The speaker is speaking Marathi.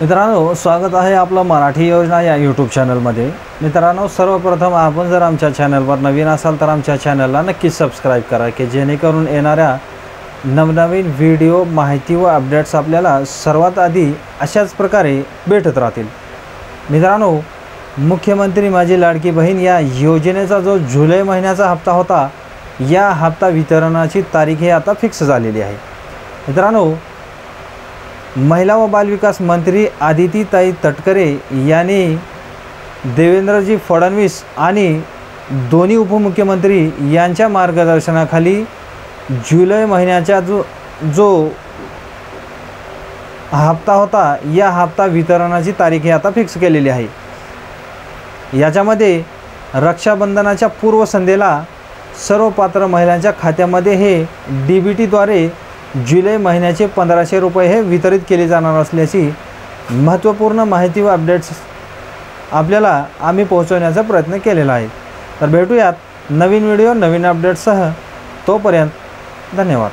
मित्रांनो, स्वागत आहे आपलं मराठी योजना या यूट्यूब चॅनलमध्ये। मित्रांनो, सर्वप्रथम आपण जर आमच्या चॅनलवर नवीन असाल तर आमच्या चॅनलला नक्कीच सबस्क्राइब करा की जेणेकरून येणाऱ्या नवनवीन व्हिडिओ, माहिती व अपडेट्स आपल्याला सर्वात आधी अशाच प्रकारे भेटत राहतील। मित्रांनो, मुख्यमंत्री माझी लाडकी बहीण या योजनेचा जो जुलै महिन्याचा हप्ता होता, या हप्ता वितरणाची तारीख ही आता फिक्स झालेली आहे। मित्रांनो, महिला व बालविकास मंत्री आदितीताई तटकरे यांनी देवेंद्रजी फडणवीस आणि दोन्ही उपमुख्यमंत्री यांच्या मार्गदर्शनाखाली जुलै महिन्याचा जो हप्ता होता, या हप्ता वितरणाची तारीख ही आता फिक्स केलेली आहे। याच्यामध्ये रक्षाबंधनाच्या पूर्वसंध्येला सर्व पात्र महिलांच्या खात्यामध्ये हे DBTद्वारे जुलै महिन्याचे 1500 रुपये हे वितरित केले जाणार असल्याची महत्त्वपूर्ण माहिती व अपडेट्स आपल्याला आम्ही पोहोचवण्याचा प्रयत्न केलेला आहे। तर भेटूयात नवीन व्हिडिओ, नवीन अपडेट्ससह। तोपर्यंत धन्यवाद।